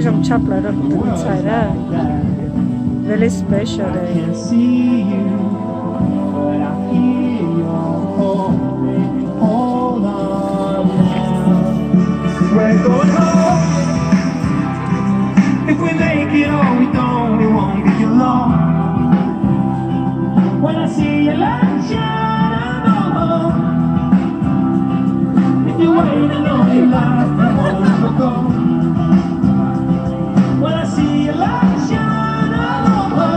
trong chắp lại được từng sai ra very special I day. can't see you, but I hear your calling. Hold on now. We're going home. If we make it or we don't, it won't be long. When I see your light shine, I know. If you wait a lonely life, you won't ever go. When I see your light shine, I know.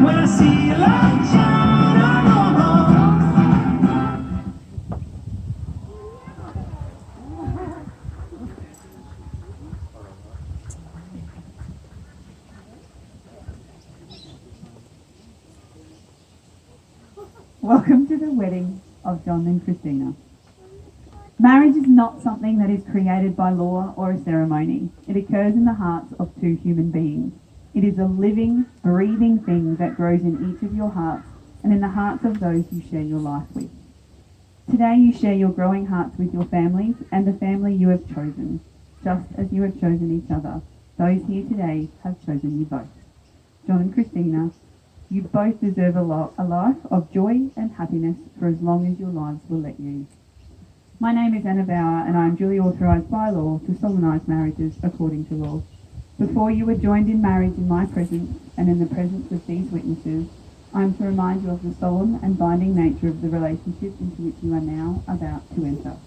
When I see your light shine, I know. Welcome to the wedding of John and Christina. Marriage is not something that is created by law or a ceremony. It occurs in the hearts of two human beings. It is a living, breathing thing that grows in each of your hearts and in the hearts of those you share your life with. Today you share your growing hearts with your families and the family you have chosen, just as you have chosen each other. Those here today have chosen you both. John and Christina, you both deserve a life of joy and happiness for as long as your lives will let you. My name is Anna Bauer and I am duly authorised by law to solemnise marriages according to law. Before you are joined in marriage in my presence and in the presence of these witnesses, I am to remind you of the solemn and binding nature of the relationship into which you are now about to enter.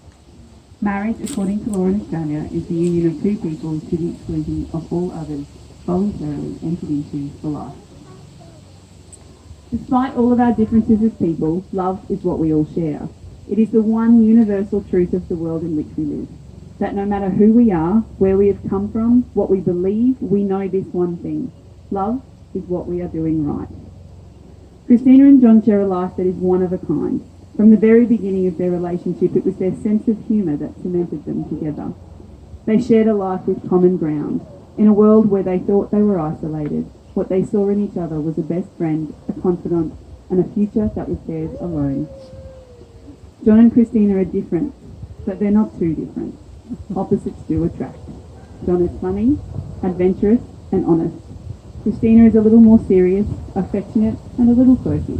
Marriage, according to law in Australia, is the union of two people to the exclusion of all others, voluntarily entered into for life. Despite all of our differences as people, love is what we all share. It is the one universal truth of the world in which we live. That no matter who we are, where we have come from, what we believe, we know this one thing. Love is what we are doing right. Christina and John share a life that is one of a kind. From the very beginning of their relationship, it was their sense of humour that cemented them together. They shared a life with common ground. In a world where they thought they were isolated, what they saw in each other was a best friend, a confidant, and a future that was theirs alone. John and Christina are different, but they're not too different. Opposites do attract. John is funny, adventurous, and honest. Christina is a little more serious, affectionate, and a little quirky.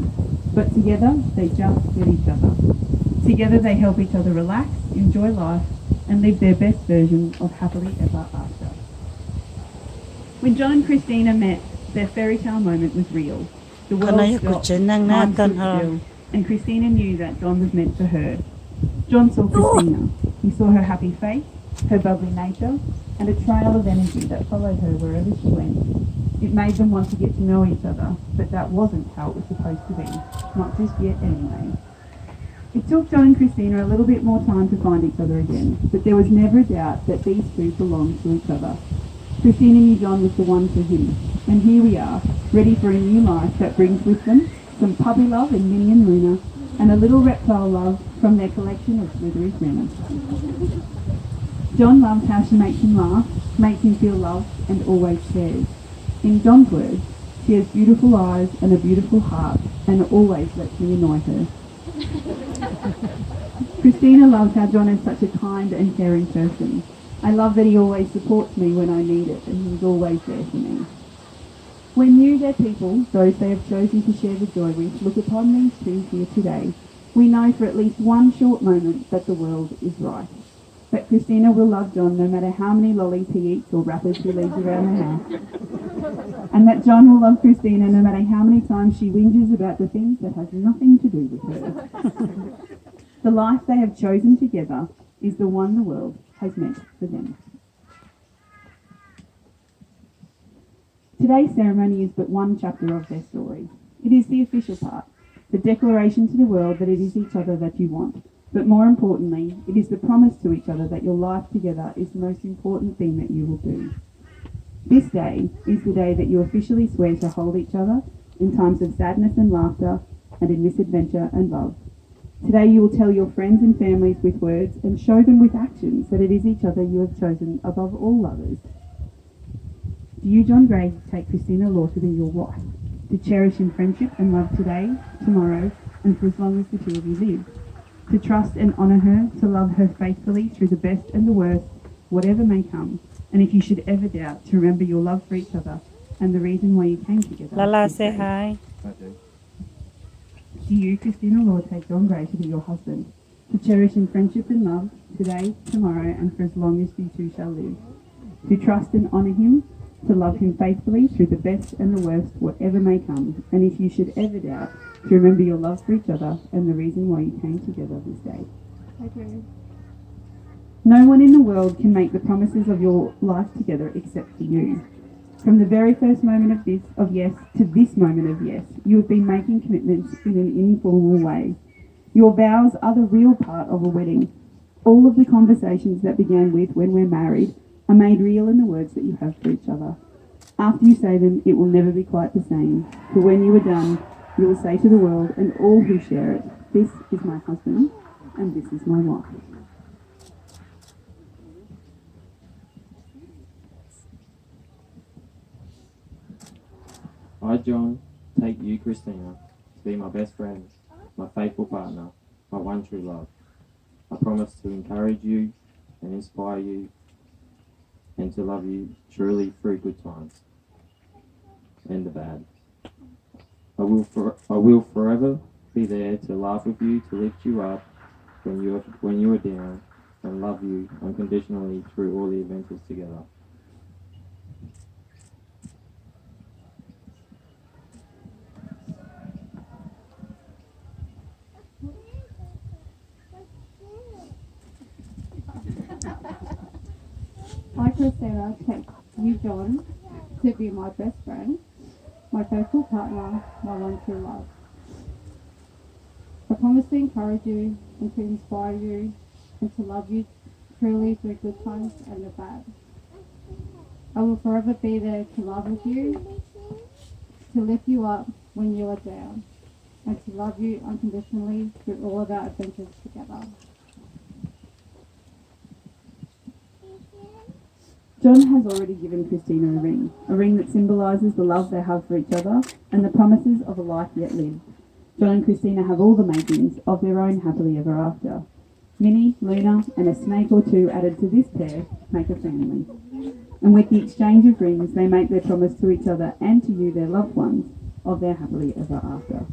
But together, they just get each other. Together, they help each other relax, enjoy life, and live their best version of happily ever after. When John and Christina met, their fairy tale moment was real. The world Kanaya stopped, kuchinang time natan stood ha. still, and Christina knew that John was meant for her. John saw Christina. He saw her happy face, her bubbly nature, and a trail of energy that followed her wherever she went. It made them want to get to know each other, but that wasn't how it was supposed to be. Not just yet anyway. It took John and Christina a little bit more time to find each other again, but there was never a doubt that these two belonged to each other. Christina knew John was the one for him, and here we are, ready for a new life that brings with them some puppy love in Minnie and Luna, and a little reptile love from their collection of slithery friends. John loves how she makes him laugh, makes him feel loved, and always cares. In John's words, she has beautiful eyes and a beautiful heart, and always lets me annoy her. Christina loves how John is such a kind and caring person. I love that he always supports me when I need it, and he's always there for me. When you, their people, those they have chosen to share the joy with, look upon these two here today, we know for at least one short moment that the world is right. That Christina will love John no matter how many lollies he eats or wrappers he leaves around the house. And that John will love Christina no matter how many times she whinges about the things that has nothing to do with her. The life they have chosen together is the one the world has meant for them. Today's ceremony is but one chapter of their story. It is the official part, the declaration to the world that it is each other that you want. But more importantly, it is the promise to each other that your life together is the most important thing that you will do. This day is the day that you officially swear to hold each other in times of sadness and laughter and in misadventure and love. Today you will tell your friends and families with words and show them with actions that it is each other you have chosen above all others. Do you, John Gray, take Christina Law to be your wife, to cherish in friendship and love today, tomorrow, and for as long as the two of you live? To trust and honour her, to love her faithfully through the best and the worst, whatever may come. And if you should ever doubt, to remember your love for each other and the reason why you came together. Lala, this say day. hi. Do you, Christina Law, take John Gray to be your husband, to cherish in friendship and love, today, tomorrow, and for as long as you two shall live, to trust and honour him, to love him faithfully through the best and the worst, whatever may come, and if you should ever doubt, to remember your love for each other and the reason why you came together this day. I do. No one in the world can make the promises of your life together except for you. From the very first moment of yes to this moment of yes, you have been making commitments in an informal way. Your vows are the real part of a wedding. All of the conversations that began with when we're married are made real in the words that you have for each other. After you say them, it will never be quite the same. For when you are done, you will say to the world and all who share it, this is my husband and this is my wife. I, John, take you, Christina, to be my best friend, my faithful partner, my one true love. I promise to encourage you and inspire you and to love you truly through good times and the bad. I will forever be there to laugh with you, to lift you up when you are down, and love you unconditionally through all the adventures together. I, Christina, take you, John, to be my best friend, my faithful partner, my one true love. I promise to encourage you and to inspire you and to love you truly through good times and the bad. I will forever be there to laugh with you, to lift you up when you are down, and to love you unconditionally through all of our adventures together. John has already given Christina a ring that symbolises the love they have for each other and the promises of a life yet lived. John and Christina have all the makings of their own happily ever after. Minnie, Luna and a snake or two added to this pair make a family. And with the exchange of rings they make their promise to each other and to you, their loved ones, of their happily ever after.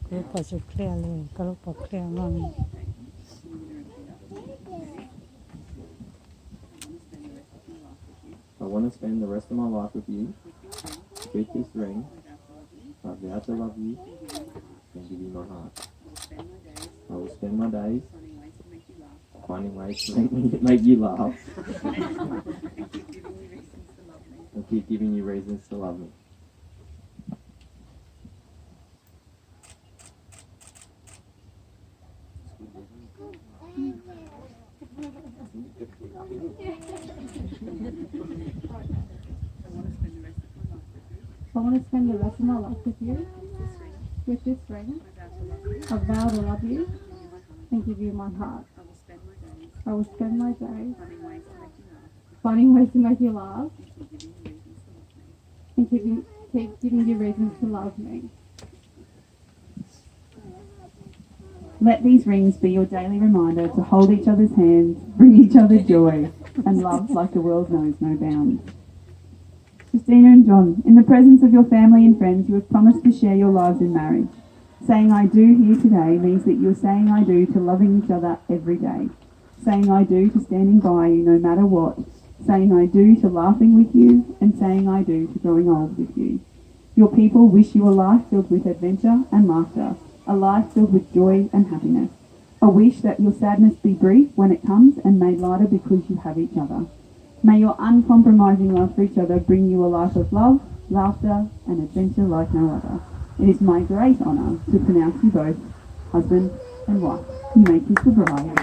Cứ bỏ chụp clear luôn, có lúc bỏ clear ngon. I want to spend the rest of my life with you. With this ring, I vow to love you and give you my heart. I will spend my days finding ways to make you laugh and keep giving you reasons to love me. I want to spend the rest of my life with you, with this ring. I vow to love you and give you my heart. I will spend my days finding ways to make you laugh and keep giving you reasons to love me. Let these rings be your daily reminder to hold each other's hands, bring each other joy, and love like the world knows no bounds. Christina and John, in the presence of your family and friends, you have promised to share your lives in marriage. Saying I do here today means that you are saying I do to loving each other every day. Saying I do to standing by you no matter what. Saying I do to laughing with you, and saying I do to growing old with you. Your people wish you a life filled with adventure and laughter, a life filled with joy and happiness. A wish that your sadness be brief when it comes and made lighter because you have each other. May your uncompromising love for each other bring you a life of love, laughter and adventure like no other. It is my great honour to pronounce you both husband and wife. You may kiss the bride.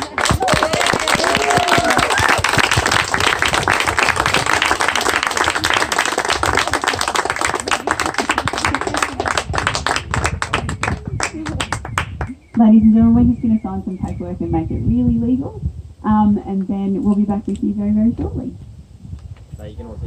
Ladies and gentlemen, we're just going to sign some paperwork and make it really legal. And then we'll be back with you very, very shortly. So you can also